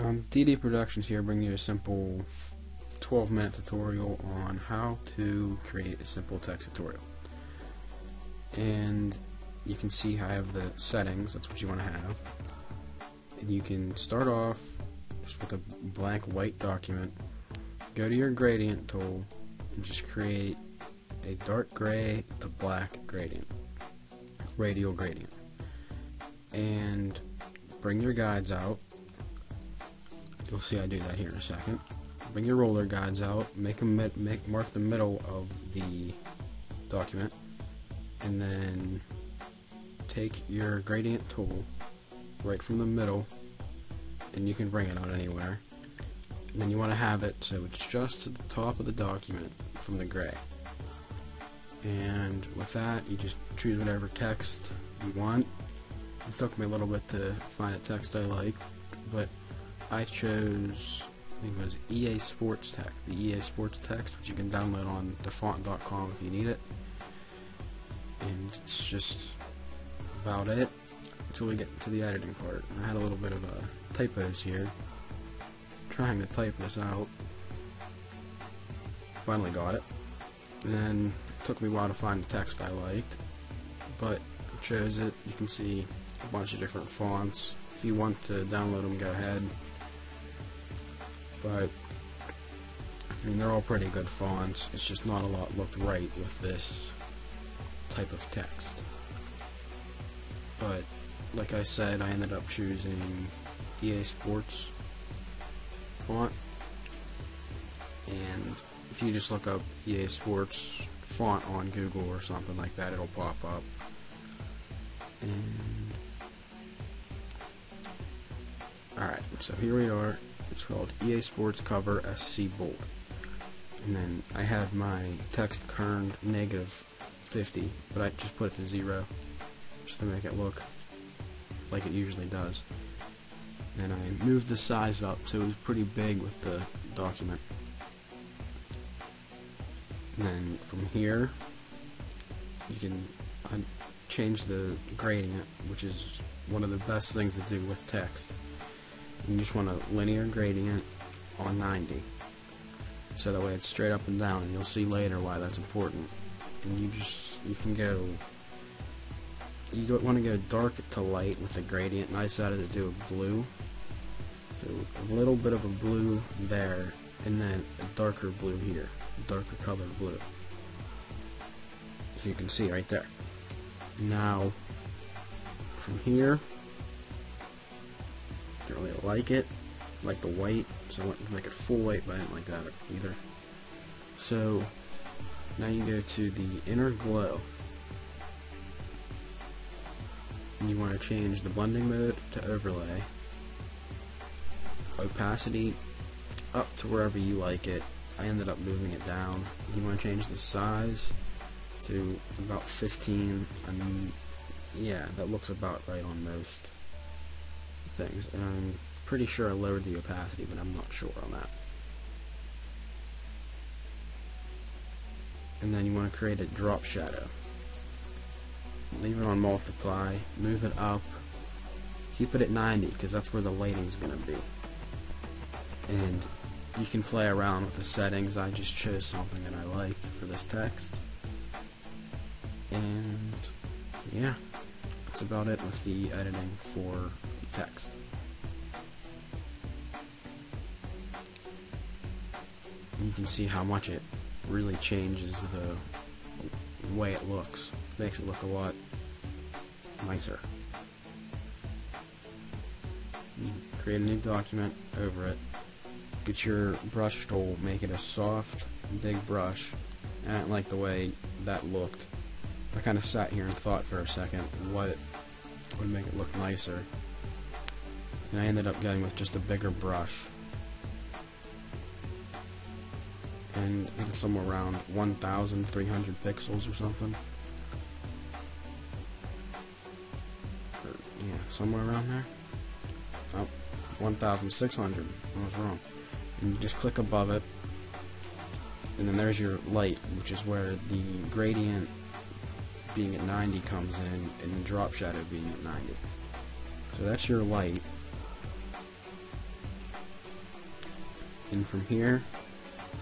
DD Productions here, bringing you a simple 12-minute tutorial on how to create a simple text tutorial. And you can see I have the settings, that's what you want to have. And you can start off just with a blank white document, go to your gradient tool, and just create a dark gray to black gradient, radial gradient. And bring your guides out. You'll see I do that here in a second. Bring your roller guides out, mark the middle of the document, and then take your gradient tool right from the middle, and you can bring it out anywhere. And then you want to have it so it's just to the top of the document from the gray. And with that, you just choose whatever text you want. It took me a little bit to find a text I like, but I chose, I think it was EA Sports Text, the EA Sports Text, which you can download on dafont.com if you need it. And it's just about it until we get to the editing part. I had a little bit of typos here, trying to type this out. Finally got it. And then it took me a while to find the text I liked, but I chose it. You can see a bunch of different fonts. If you want to download them, go ahead. But I mean, they're all pretty good fonts. It's just not a lot looked right with this type of text. But like I said, I ended up choosing EA Sports font. And if you just look up EA Sports font on Google or something like that, it'll pop up. And alright, so here we are. It's called EA Sports Cover SC Bold. And then I had my text kerned -50, but I just put it to 0 just to make it look like it usually does. And I moved the size up so it was pretty big with the document. And then from here you can change the gradient, which is one of the best things to do with text. You just want a linear gradient on 90, so that way it's straight up and down, and you'll see later why that's important. And you can go, you don't want to go dark to light with the gradient, and I decided to do a blue, so a little bit of a blue there, and then a darker blue here, a darker colored blue, as you can see right there. Now from here, I don't really like the white, so I went to make it full white, but I didn't like that either. So now you go to the inner glow, and you want to change the blending mode to overlay, opacity up to wherever you like it. I ended up moving it down. You want to change the size to about 15, and yeah, that looks about right on most things, and I'm pretty sure I lowered the opacity, but I'm not sure on that. And then you want to create a drop shadow. Leave it on multiply, move it up, keep it at 90 because that's where the lighting's going to be. And you can play around with the settings. I just chose something that I liked for this text. And yeah, that's about it with the editing for text. You can see how much it really changes the way it looks. Makes it look a lot nicer. You create a new document over it. Get your brush tool, make it a soft, big brush. I didn't like the way that looked. I kind of sat here and thought for a second what would make it look nicer. And I ended up going with just a bigger brush. And it's somewhere around 1,300 pixels or something. Or, yeah, somewhere around there. Oh, 1,600. I was wrong. And you just click above it. And then there's your light, which is where the gradient being at 90 comes in, and the drop shadow being at 90. So that's your light. And from here,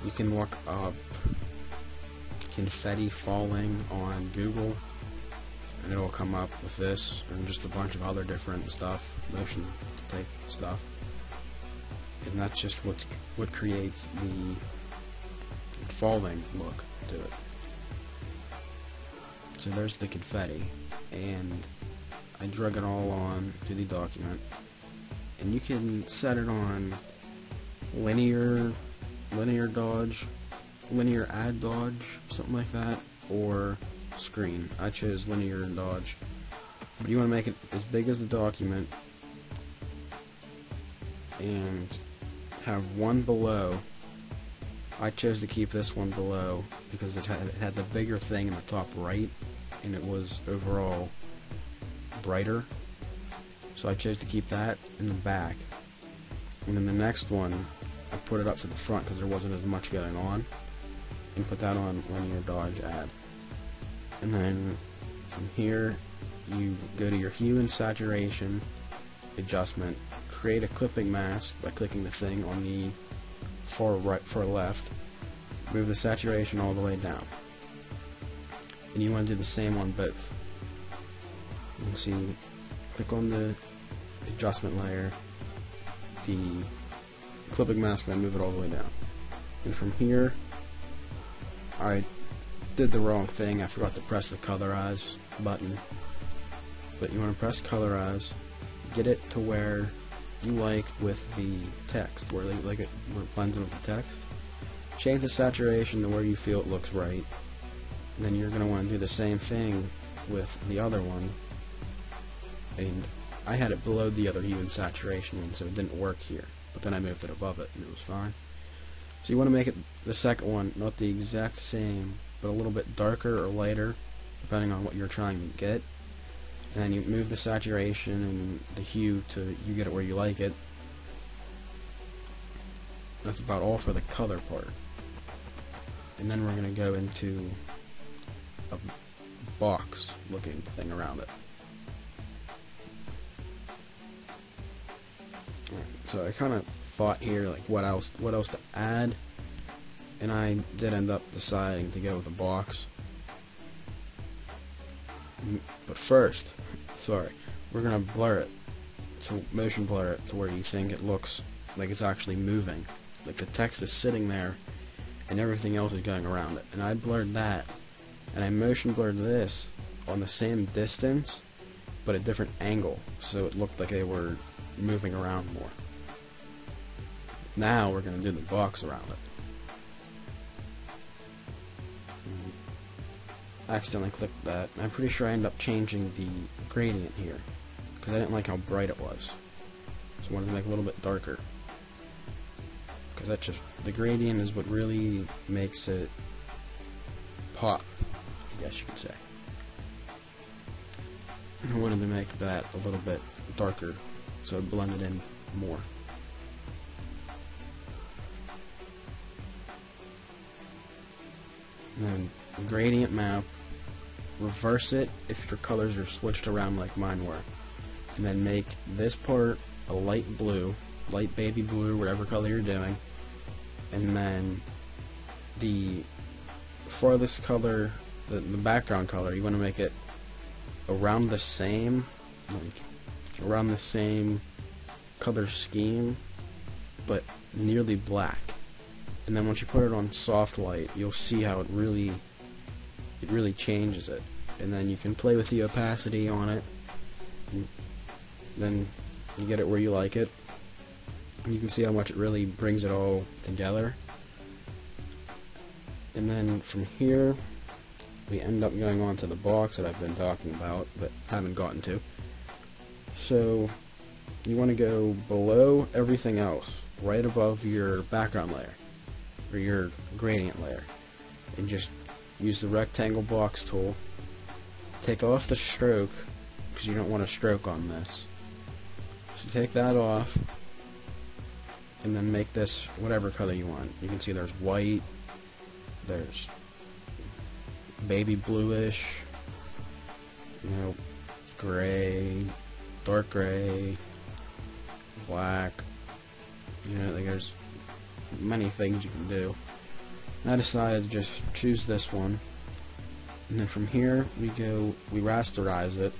you can look up confetti falling on Google, and it'll come up with this and just a bunch of other different stuff, motion type stuff. And that's just what creates the falling look to it. So there's the confetti, and I drug it all on to the document, and you can set it on linear dodge, linear add dodge, something like that, or screen. I chose linear dodge, but you want to make it as big as the document and have one below. I chose to keep this one below because it had the bigger thing in the top right, and it was overall brighter, so I chose to keep that in the back. And then the next one, I put it up to the front because there wasn't as much going on, and put that on linear dodge add. And then from here, you go to your hue and saturation adjustment, create a clipping mask by clicking the thing on the far left, move the saturation all the way down, and you want to do the same on both. You can see, click on the adjustment layer, the clipping mask, and then move it all the way down. And from here, I did the wrong thing. I forgot to press the colorize button, but you want to press colorize, get it to where you like with the text, where it blends in with the text. Change the saturation to where you feel it looks right. And then you're going to want to do the same thing with the other one. And I had it below the other hue and saturation one, so it didn't work here. But then I moved it above it, and it was fine. So you want to make it, the second one, not the exact same, but a little bit darker or lighter, depending on what you're trying to get. And then you move the saturation and the hue to you get it where you like it. That's about all for the color part. And then we're going to go into a box looking thing around it. So I kind of thought here, like, what else to add, and I did end up deciding to go with a box. But first, we're gonna blur it, to motion blur it to where you think it looks like it's actually moving, like the text is sitting there and everything else is going around it. And I blurred that, and I motion blurred this on the same distance but a different angle, so it looked like they were moving around more. Now we're gonna do the box around it. I accidentally clicked that. I'm pretty sure I ended up changing the gradient here because I didn't like how bright it was, so I wanted to make it a little bit darker, because that's just, the gradient is what really makes it pop, I guess you could say. I wanted to make that a little bit darker so it blended in more. And then gradient map, reverse it if your colors are switched around like mine were, and then make this part a light blue, light baby blue, whatever color you're doing, and then the farthest color, the background color, you want to make it around the same, color scheme, but nearly black. And then once you put it on soft light, you'll see how it really changes it. And then you can play with the opacity on it. And then you get it where you like it. You can see how much it really brings it all together. And then from here, we end up going on to the box that I've been talking about, but haven't gotten to. So you want to go below everything else, right above your background layer, or your gradient layer, and just use the rectangle box tool. Take off the stroke, because you don't want a stroke on this. So take that off, and then make this whatever color you want. You can see there's white, there's baby bluish, gray, dark gray, black, like there's many things you can do. I decided to just choose this one, and then from here we rasterize it,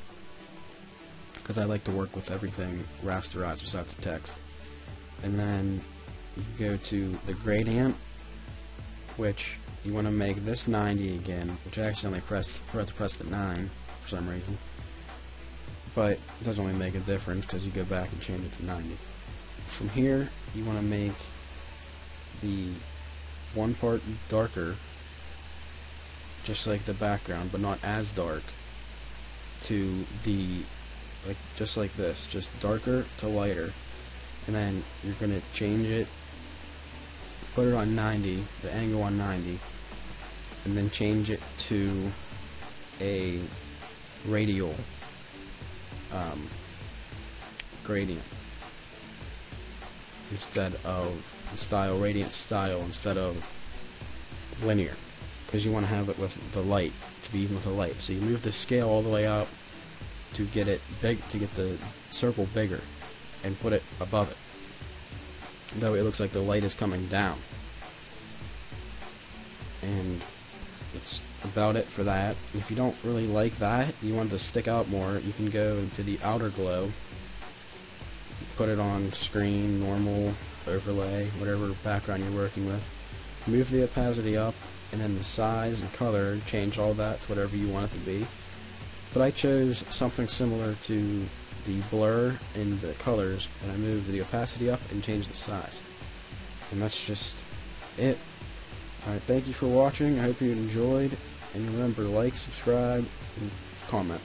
because I like to work with everything rasterized besides the text. And then you go to the gradient, which you want to make this 90 again, which I accidentally forgot to press the 9 for some reason. But it doesn't really make a difference because you go back and change it to 90. From here, you want to make the one part darker, just like the background, but not as dark, to the, just like this, just darker to lighter. And then you're going to change it, put it on 90, the angle on 90, and then change it to a radial gradient instead of the style, radiant style instead of linear, because you want to have it with the light, to be even with the light. So you move the scale all the way up to get it big, to get the circle bigger, and put it above it. That way it looks like the light is coming down. And that's about it for that. If you don't really like that, you want it to stick out more, you can go to the outer glow, put it on screen, normal, overlay, whatever background you're working with. Move the opacity up, and then the size and color, change all that to whatever you want it to be. But I chose something similar to the blur and the colors, and I moved the opacity up and changed the size. And that's just it. Alright, thank you for watching. I hope you enjoyed, and remember, like, subscribe, and comment.